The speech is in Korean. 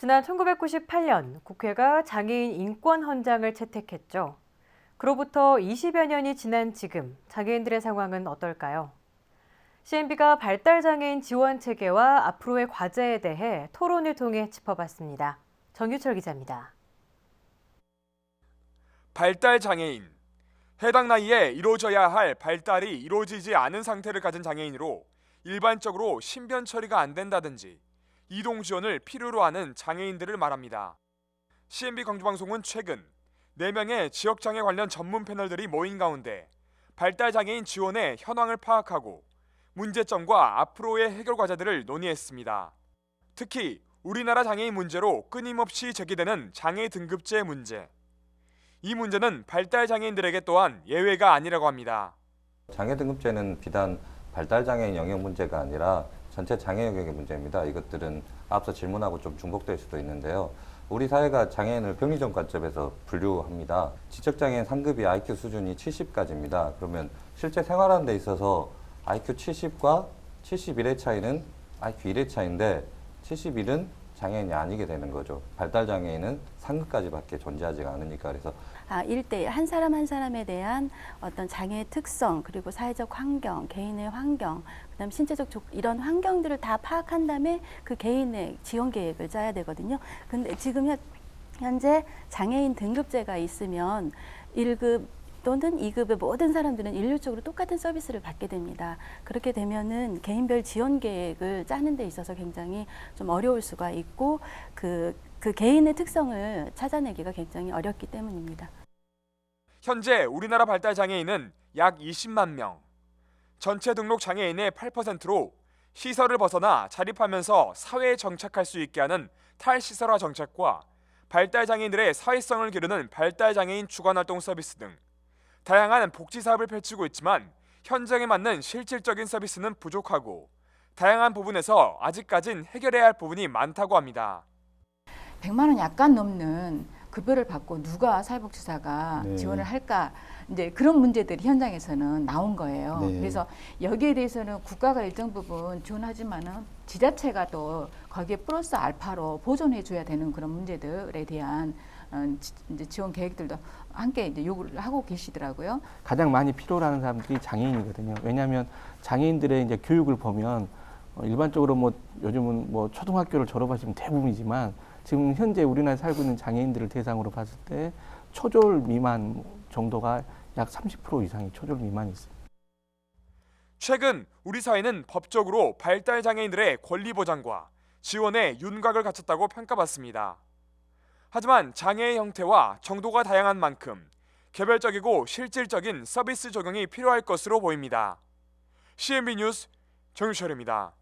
지난 1998년 국회가 장애인 인권 헌장을 채택했죠. 그로부터 20여 년이 지난 지금 장애인들의 상황은 어떨까요? CNB가 발달장애인 지원 체계와 앞으로의 과제에 대해 토론을 통해 짚어봤습니다. 정유철 기자입니다. 발달장애인. 해당 나이에 이루어져야 할 발달이 이루어지지 않은 상태를 가진 장애인으로 일반적으로 신변 처리가 안 된다든지 이동 지원을 필요로 하는 장애인들을 말합니다. CNB 광주방송은 최근 4명의 지역장애 관련 전문 패널들이 모인 가운데 발달장애인 지원의 현황을 파악하고 문제점과 앞으로의 해결 과제들을 논의했습니다. 특히 우리나라 장애인 문제로 끊임없이 제기되는 장애 등급제 문제. 이 문제는 발달장애인들에게 또한 예외가 아니라고 합니다. 장애 등급제는 비단 발달장애인 영역 문제가 아니라 전체 장애 영역의 문제입니다. 이것들은 앞서 질문하고 좀 중복될 수도 있는데요. 우리 사회가 장애인을 병리적 관점에서 분류합니다. 지적장애인 상급이 IQ 수준이 70까지입니다. 그러면 실제 생활하는 데 있어서 IQ 70과 71의 차이는 IQ 1의 차이인데 71은 장애인이 아니게 되는 거죠. 발달장애인은 상급까지밖에 존재하지가 않으니까. 그래서 1대1 한 사람 한 사람에 대한 어떤 장애의 특성, 그리고 사회적 환경, 개인의 환경, 그다음 신체적 이런 환경들을 다 파악한 다음에 그 개인의 지원 계획을 짜야 되거든요. 근데 지금 현재 장애인 등급제가 있으면 1급 또는 2급의 모든 사람들은 일률적으로 똑같은 서비스를 받게 됩니다. 그렇게 되면은 개인별 지원 계획을 짜는 데 있어서 굉장히 좀 어려울 수가 있고 그 개인의 특성을 찾아내기가 굉장히 어렵기 때문입니다. 현재 우리나라 발달장애인은 약 20만 명. 전체 등록 장애인의 8%로 시설을 벗어나 자립하면서 사회에 정착할 수 있게 하는 탈시설화 정책과 발달장애인들의 사회성을 기르는 발달장애인 주간활동 서비스 등 다양한 복지 사업을 펼치고 있지만 현장에 맞는 실질적인 서비스는 부족하고 다양한 부분에서 아직까진 해결해야 할 부분이 많다고 합니다. 100만 원 약간 넘는 급여를 받고 누가 사회복지사가 네. 지원을 할까, 이제 그런 문제들이 현장에서는 나온 거예요. 네. 그래서 여기에 대해서는 국가가 일정 부분 지원하지만은 지자체가 또 거기에 플러스 알파로 보존해 줘야 되는 그런 문제들에 대한 이제 지원 계획들도 함께 이제 요구를 하고 계시더라고요. 가장 많이 필요로 하는 사람들이 장애인이거든요. 왜냐하면 장애인들의 이제 교육을 보면 일반적으로 뭐 요즘은 뭐 초등학교를 졸업하시면 대부분이지만 지금 현재 우리나라에 살고 있는 장애인들을 대상으로 봤을 때 초졸 미만 정도가 약 30% 이상이 초졸 미만이 있습니다. 최근 우리 사회는 법적으로 발달장애인들의 권리 보장과 지원에 윤곽을 갖췄다고 평가받습니다. 하지만 장애의 형태와 정도가 다양한 만큼 개별적이고 실질적인 서비스 적용이 필요할 것으로 보입니다. CNB 뉴스 정유철입니다.